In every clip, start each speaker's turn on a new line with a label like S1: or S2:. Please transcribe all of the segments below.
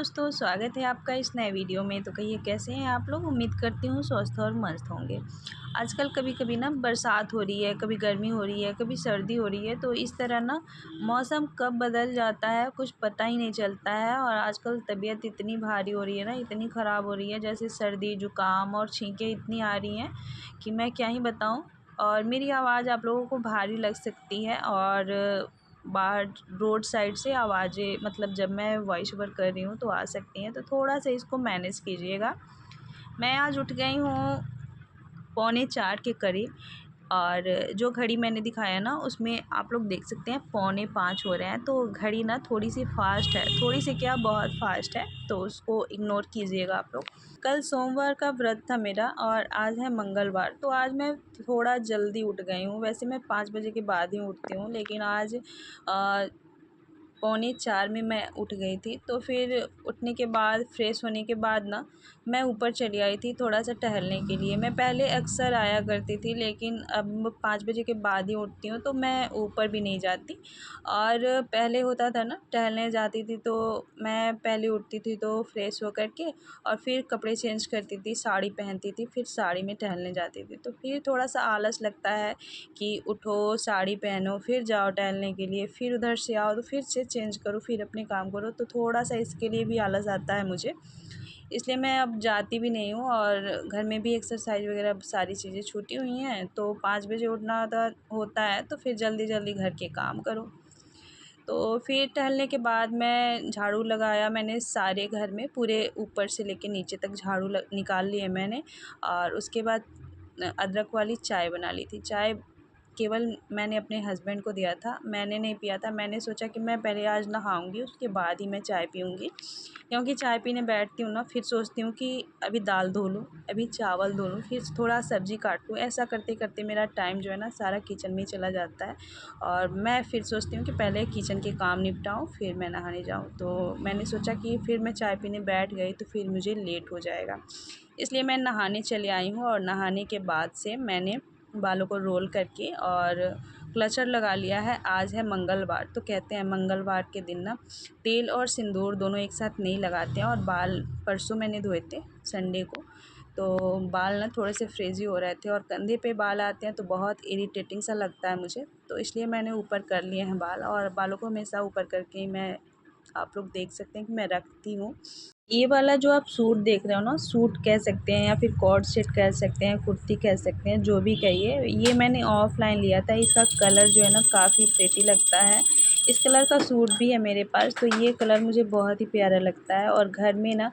S1: दोस्तों, स्वागत है आपका इस नए वीडियो में। तो कहिए कैसे हैं आप लोग। उम्मीद करती हूँ स्वस्थ और मस्त होंगे। आजकल कभी कभी ना बरसात हो रही है, कभी गर्मी हो रही है, कभी सर्दी हो रही है। तो इस तरह ना मौसम कब बदल जाता है कुछ पता ही नहीं चलता है। और आजकल तबीयत इतनी भारी हो रही है ना, इतनी ख़राब हो रही है, जैसे सर्दी जुकाम और छींकें इतनी आ रही हैं कि मैं क्या ही बताऊँ। और मेरी आवाज़ आप लोगों को भारी लग सकती है। और बाहर रोड साइड से आवाज़ें, मतलब जब मैं वॉइस ओवर कर रही हूँ तो आ सकती हैं, तो थोड़ा सा इसको मैनेज कीजिएगा। मैं आज उठ गई हूँ 3:45 के करीब। और जो घड़ी मैंने दिखाया ना, उसमें आप लोग देख सकते हैं 4:45 हो रहे हैं। तो घड़ी ना थोड़ी सी फास्ट है, थोड़ी सी क्या बहुत फास्ट है, तो उसको इग्नोर कीजिएगा आप लोग। कल सोमवार का व्रत था मेरा और आज है मंगलवार। तो आज मैं थोड़ा जल्दी उठ गई हूँ। वैसे मैं 5 बजे के बाद ही उठती हूँ, लेकिन आज 3:45 में मैं उठ गई थी। तो फिर उठने के बाद फ्रेश होने के बाद ना मैं ऊपर चली आई थी थोड़ा सा टहलने के लिए। मैं पहले अक्सर आया करती थी, लेकिन अब 5 बजे के बाद ही उठती हूँ, तो मैं ऊपर भी नहीं जाती। और पहले होता था ना, टहलने जाती थी तो मैं पहले उठती थी तो फ्रेश होकर के और फिर कपड़े चेंज करती थी, साड़ी पहनती थी, फिर साड़ी में टहलने जाती थी। तो फिर थोड़ा सा आलस लगता है कि उठो, साड़ी पहनो, फिर जाओ टहलने के लिए, फिर उधर से आओ तो फिर से चेंज करो, फिर अपने काम करो। तो थोड़ा सा इसके लिए भी आलस आता है मुझे, इसलिए मैं अब जाती भी नहीं हूँ। और घर में भी एक्सरसाइज वगैरह सारी चीज़ें छूटी हुई हैं। तो 5 बजे उठना होता है, तो फिर जल्दी जल्दी घर के काम करो। तो फिर टहलने के बाद मैं झाड़ू लगाया, मैंने सारे घर में पूरे ऊपर से लेके नीचे तक झाड़ू निकाल लिए मैंने। और उसके बाद अदरक वाली चाय बना ली थी। चाय केवल मैंने अपने हस्बैंड को दिया था, मैंने नहीं पिया था। मैंने सोचा कि मैं पहले आज नहाऊंगी, उसके बाद ही मैं चाय पीऊँगी। क्योंकि चाय पीने बैठती हूँ ना, फिर सोचती हूँ कि अभी दाल धो लूँ, अभी चावल धो लूँ, फिर थोड़ा सब्ज़ी काट लूँ। ऐसा करते करते मेरा टाइम जो है ना सारा किचन में चला जाता है। और मैं फिर सोचती हूँ कि पहले किचन के काम निपटाऊँ, फिर मैं नहाने जाऊँ। तो मैंने सोचा कि फिर मैं चाय पीने बैठ गई तो फिर मुझे लेट हो जाएगा, इसलिए मैं नहाने चली आई हूँ। और नहाने के बाद से मैंने बालों को रोल करके और क्लचर लगा लिया है। आज है मंगलवार, तो कहते हैं मंगलवार के दिन ना तेल और सिंदूर दोनों एक साथ नहीं लगाते हैं। और बाल परसों मैंने धोए थे, संडे को, तो बाल ना थोड़े से फ्रेज़ी हो रहे थे और कंधे पे बाल आते हैं तो बहुत इरिटेटिंग सा लगता है मुझे। तो इसलिए मैंने ऊपर कर लिए हैं बाल, और बालों को हमेशा ऊपर करके ही मैं, आप लोग देख सकते हैं कि मैं रखती हूँ। ये वाला जो आप सूट देख रहे हो ना, सूट कह सकते हैं या फिर कॉर्ड सेट कह सकते हैं, कुर्ती कह सकते हैं, जो भी कहिए, ये मैंने ऑफ़लाइन लिया था। इसका कलर जो है ना काफ़ी प्रेटी लगता है। इस कलर का सूट भी है मेरे पास, तो ये कलर मुझे बहुत ही प्यारा लगता है। और घर में ना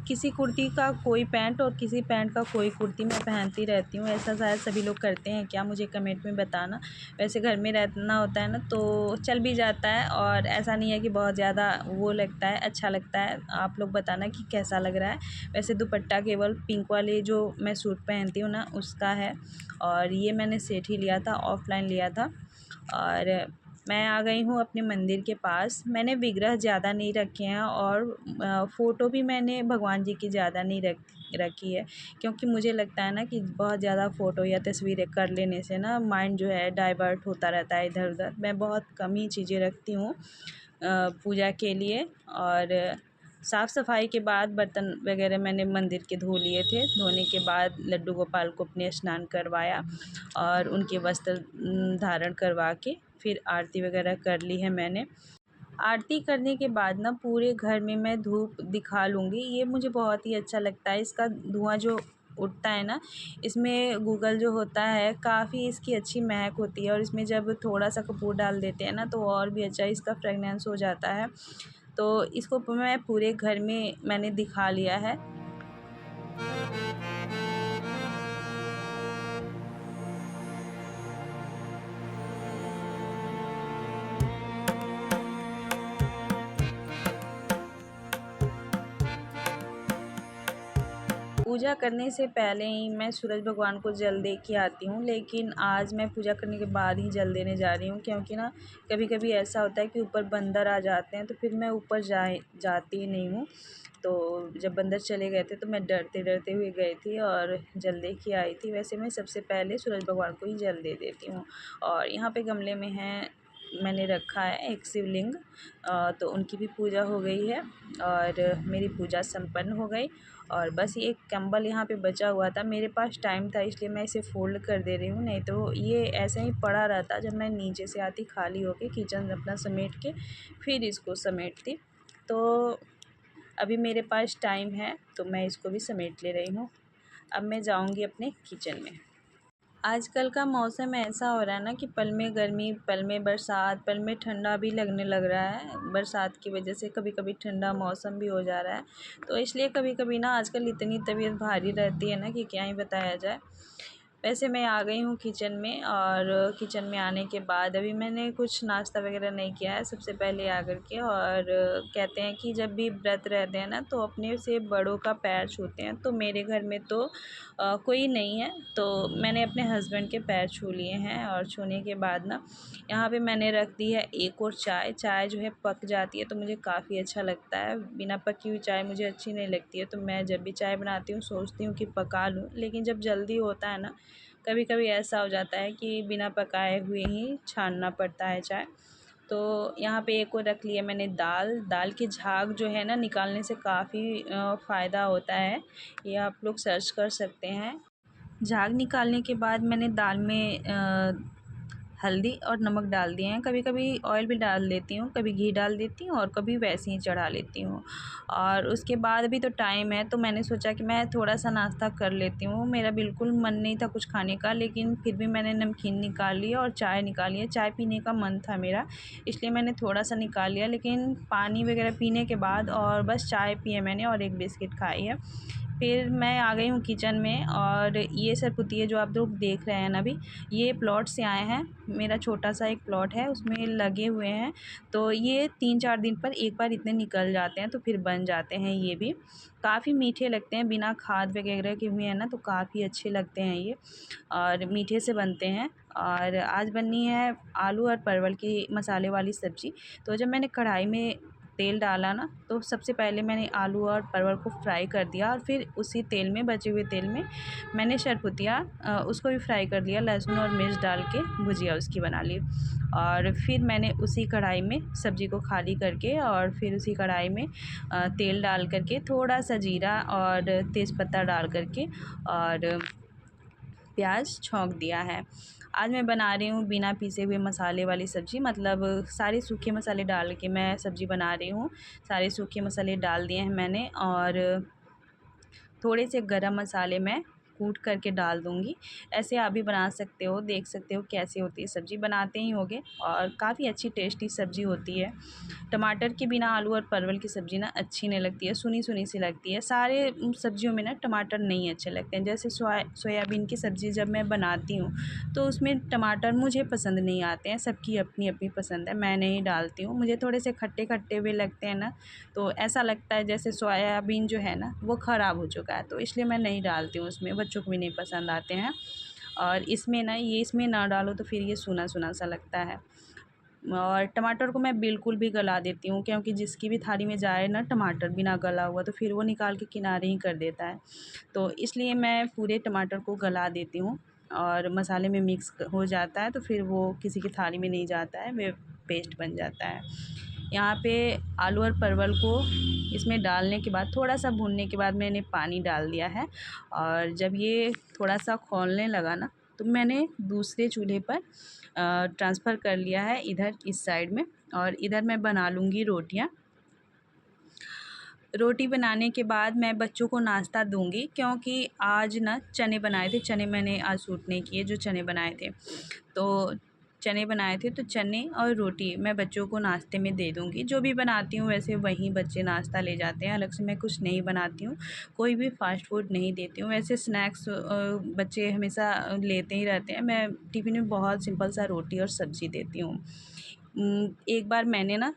S1: किसी कुर्ती का कोई पैंट और किसी पैंट का कोई कुर्ती मैं पहनती रहती हूँ। ऐसा शायद सभी लोग करते हैं क्या, मुझे कमेंट में बताना। वैसे घर में रहना होता है ना तो चल भी जाता है, और ऐसा नहीं है कि बहुत ज़्यादा वो लगता है, अच्छा लगता है। आप लोग बताना कि कैसा लग रहा है। वैसे दुपट्टा केवल पिंक वाले जो मैं सूट पहनती हूँ ना उसका है। और ये मैंने सेट ही लिया था, ऑफ़लाइन लिया था। और मैं आ गई हूँ अपने मंदिर के पास। मैंने विग्रह ज़्यादा नहीं रखे हैं, और फ़ोटो भी मैंने भगवान जी की ज़्यादा नहीं रखी है। क्योंकि मुझे लगता है ना कि बहुत ज़्यादा फ़ोटो या तस्वीरें कर लेने से ना माइंड जो है डाइवर्ट होता रहता है इधर उधर। मैं बहुत कम ही चीज़ें रखती हूँ पूजा के लिए। और साफ़ सफाई के बाद बर्तन वगैरह मैंने मंदिर के धो लिए थे। धोने के बाद लड्डू गोपाल को अपने स्नान करवाया और उनके वस्त्र धारण करवा के फिर आरती वगैरह कर ली है मैंने। आरती करने के बाद ना पूरे घर में मैं धूप दिखा लूँगी। ये मुझे बहुत ही अच्छा लगता है। इसका धुआँ जो उठता है ना, इसमें गूगल जो होता है काफ़ी इसकी अच्छी महक होती है। और इसमें जब थोड़ा सा कपूर डाल देते हैं ना तो और भी अच्छा इसका फ्रेगनेंस हो जाता है। तो इसको मैं पूरे घर में मैंने दिखा लिया है। पूजा करने से पहले ही मैं सूरज भगवान को जल दे के आती हूँ, लेकिन आज मैं पूजा करने के बाद ही जल देने जा रही हूँ। क्योंकि ना कभी कभी ऐसा होता है कि ऊपर बंदर आ जाते हैं, तो फिर मैं ऊपर जाती ही नहीं हूँ। तो जब बंदर चले गए थे तो मैं डरते डरते हुए गई थी और जल दे के आई थी। वैसे मैं सबसे पहले सूरज भगवान को ही जल दे देती हूँ। और यहाँ पे गमले में हैं मैंने रखा है एक शिवलिंग, तो उनकी भी पूजा हो गई है और मेरी पूजा संपन्न हो गई। और बस ये एक कंबल यहाँ पे बचा हुआ था, मेरे पास टाइम था इसलिए मैं इसे फ़ोल्ड कर दे रही हूँ, नहीं तो ये ऐसे ही पड़ा रहता जब मैं नीचे से आती खाली होके किचन अपना समेट के फिर इसको समेटती। तो अभी मेरे पास टाइम है तो मैं इसको भी समेट ले रही हूँ। अब मैं जाऊँगी अपने किचन में। आजकल का मौसम ऐसा हो रहा है ना कि पल में गर्मी, पल में बरसात, पल में ठंडा भी लगने लग रहा है। बरसात की वजह से कभी कभी ठंडा मौसम भी हो जा रहा है, तो इसलिए कभी कभी ना आजकल इतनी तबीयत भारी रहती है ना कि क्या ही बताया जाए। वैसे मैं आ गई हूँ किचन में, और किचन में आने के बाद अभी मैंने कुछ नाश्ता वगैरह नहीं किया है। सबसे पहले आकर के, और कहते हैं कि जब भी व्रत रहते हैं ना तो अपने से बड़ों का पैर छूते हैं, तो मेरे घर में तो कोई नहीं है, तो मैंने अपने हस्बैंड के पैर छू लिए हैं। और छूने के बाद ना यहाँ पे मैंने रख दी है एक और चाय। चाय जो है पक जाती है तो मुझे काफ़ी अच्छा लगता है, बिना पकी हुई चाय मुझे अच्छी नहीं लगती है। तो मैं जब भी चाय बनाती हूँ सोचती हूँ कि पका लूँ, लेकिन जब जल्दी होता है ना कभी कभी ऐसा हो जाता है कि बिना पकाए हुए ही छानना पड़ता है चाय। तो यहाँ पे एक और रख लिया मैंने दाल। दाल की झाग जो है ना निकालने से काफ़ी फ़ायदा होता है, ये आप लोग सर्च कर सकते हैं। झाग निकालने के बाद मैंने दाल में हल्दी और नमक डाल दिए हैं। कभी कभी ऑयल भी डाल देती हूँ, कभी घी डाल देती हूँ और कभी वैसे ही चढ़ा लेती हूँ। और उसके बाद अभी तो टाइम है तो मैंने सोचा कि मैं थोड़ा सा नाश्ता कर लेती हूँ। मेरा बिल्कुल मन नहीं था कुछ खाने का, लेकिन फिर भी मैंने नमकीन निकाल लिया और चाय निकाली है। चाय पीने का मन था मेरा, इसलिए मैंने थोड़ा सा निकाल लिया, लेकिन पानी वगैरह पीने के बाद और बस चाय पी है मैंने और एक बिस्किट खाई है। फिर मैं आ गई हूँ किचन में, और ये सरपुतिये जो आप लोग देख रहे हैं ना अभी, ये प्लॉट से आए हैं। मेरा छोटा सा एक प्लॉट है उसमें लगे हुए हैं, तो ये 3-4 दिन पर एक बार इतने निकल जाते हैं तो फिर बन जाते हैं। ये भी काफ़ी मीठे लगते हैं, बिना खाद वगैरह के हुए हैं ना तो काफ़ी अच्छे लगते हैं ये, और मीठे से बनते हैं। और आज बननी है आलू और परवल की मसाले वाली सब्ज़ी। तो जब मैंने कढ़ाई में तेल डाला ना तो सबसे पहले मैंने आलू और परवल को फ्राई कर दिया, और फिर उसी तेल में, बचे हुए तेल में मैंने सरपुतिया उसको भी फ्राई कर दिया, लहसुन और मिर्च डाल के भुजिया उसकी बना ली। और फिर मैंने उसी कढ़ाई में सब्ज़ी को खाली करके, और फिर उसी कढ़ाई में तेल डाल करके थोड़ा सा जीरा और तेज़पत्ता डाल करके और प्याज छौंक दिया है। आज मैं बना रही हूँ बिना पीसे हुए मसाले वाली सब्ज़ी, मतलब सारे सूखे मसाले डाल के मैं सब्ज़ी बना रही हूँ। सारे सूखे मसाले डाल दिए हैं मैंने, और थोड़े से गरम मसाले मैं कूट करके डाल दूँगी। ऐसे आप भी बना सकते हो, देख सकते हो कैसे होती है सब्ज़ी, बनाते ही होंगे, और काफ़ी अच्छी टेस्टी सब्ज़ी होती है। टमाटर के बिना आलू और परवल की सब्ज़ी ना अच्छी नहीं लगती है, सुनी-सुनी सी लगती है। सारे सब्ज़ियों में ना टमाटर नहीं अच्छे लगते हैं। जैसे सोयाबीन की सब्ज़ी जब मैं बनाती हूँ तो उसमें टमाटर मुझे पसंद नहीं आते हैं, सबकी अपनी-अपनी पसंद है, मैं नहीं डालती हूँ। मुझे थोड़े से खट्टे-खट्टे हुए लगते हैं ना, तो ऐसा लगता है जैसे सोयाबीन जो है ना वो ख़राब हो चुका है, तो इसलिए मैं नहीं डालती हूँ उसमें, बच्चों को भी नहीं पसंद आते हैं। और इसमें ना, ये इसमें ना डालो तो फिर ये सूना-सूना सा लगता है। और टमाटर को मैं बिल्कुल भी गला देती हूँ, क्योंकि जिसकी भी थाली में जाए ना टमाटर बिना गला हुआ तो फिर वो निकाल के किनारे ही कर देता है। तो इसलिए मैं पूरे टमाटर को गला देती हूँ, और मसाले में मिक्स हो जाता है तो फिर वो किसी की थाली में नहीं जाता है, वे पेस्ट बन जाता है। यहाँ पे आलू और परवल को इसमें डालने के बाद, थोड़ा सा भूनने के बाद मैंने पानी डाल दिया है, और जब ये थोड़ा सा खौलने लगा ना तो मैंने दूसरे चूल्हे पर ट्रांसफ़र कर लिया है इधर इस साइड में, और इधर मैं बना लूँगी रोटियाँ। रोटी बनाने के बाद मैं बच्चों को नाश्ता दूँगी, क्योंकि आज ना चने बनाए थे, चने मैंने आज सूट नहीं किए जो चने बनाए थे। तो चने बनाए थे तो चने और रोटी मैं बच्चों को नाश्ते में दे दूँगी। जो भी बनाती हूँ वैसे वही बच्चे नाश्ता ले जाते हैं, अलग से मैं कुछ नहीं बनाती हूँ, कोई भी फ़ास्ट फूड नहीं देती हूँ। वैसे स्नैक्स बच्चे हमेशा लेते ही रहते हैं, मैं टिफ़िन में बहुत सिंपल सा रोटी और सब्ज़ी देती हूँ। एक बार मैंने ना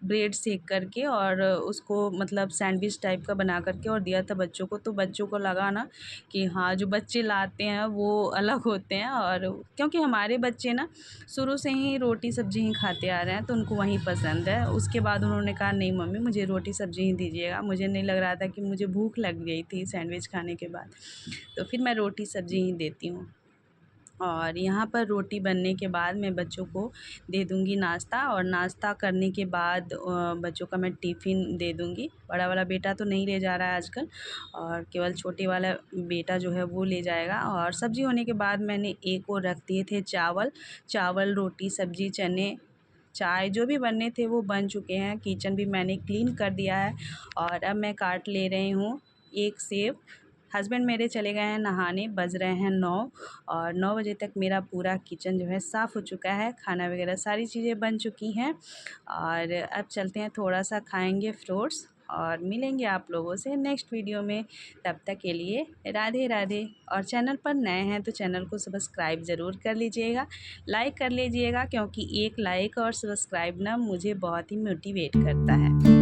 S1: ब्रेड सेक करके और उसको मतलब सैंडविच टाइप का बना करके और दिया था बच्चों को, तो बच्चों को लगा ना कि हाँ, जो बच्चे लाते हैं वो अलग होते हैं, और क्योंकि हमारे बच्चे ना शुरू से ही रोटी सब्ज़ी ही खाते आ रहे हैं तो उनको वही पसंद है। उसके बाद उन्होंने कहा नहीं मम्मी मुझे रोटी सब्ज़ी ही दीजिएगा, मुझे नहीं लग रहा था कि मुझे भूख लग गई थी सैंडविच खाने के बाद, तो फिर मैं रोटी सब्ज़ी ही देती हूँ। और यहाँ पर रोटी बनने के बाद मैं बच्चों को दे दूँगी नाश्ता, और नाश्ता करने के बाद बच्चों का मैं टिफ़िन दे दूँगी। बड़ा वाला बेटा तो नहीं ले जा रहा है आजकल, और केवल छोटे वाला बेटा जो है वो ले जाएगा। और सब्ज़ी होने के बाद मैंने एक और रख दिए थे चावल, रोटी, सब्ज़ी, चने, चाय, जो भी बनने थे वो बन चुके हैं। किचन भी मैंने क्लीन कर दिया है। और अब मैं काट ले रही हूँ एक सेब। हस्बैंड मेरे चले गए हैं नहाने, बज रहे हैं 9, और 9 बजे तक मेरा पूरा किचन जो है साफ़ हो चुका है। खाना वगैरह सारी चीज़ें बन चुकी हैं, और अब चलते हैं, थोड़ा सा खाएंगे फ्रूट्स, और मिलेंगे आप लोगों से नेक्स्ट वीडियो में। तब तक के लिए राधे राधे। और चैनल पर नए हैं तो चैनल को सब्सक्राइब ज़रूर कर लीजिएगा, लाइक कर लीजिएगा, क्योंकि एक लाइक और सब्सक्राइब ना मुझे बहुत ही मोटिवेट करता है।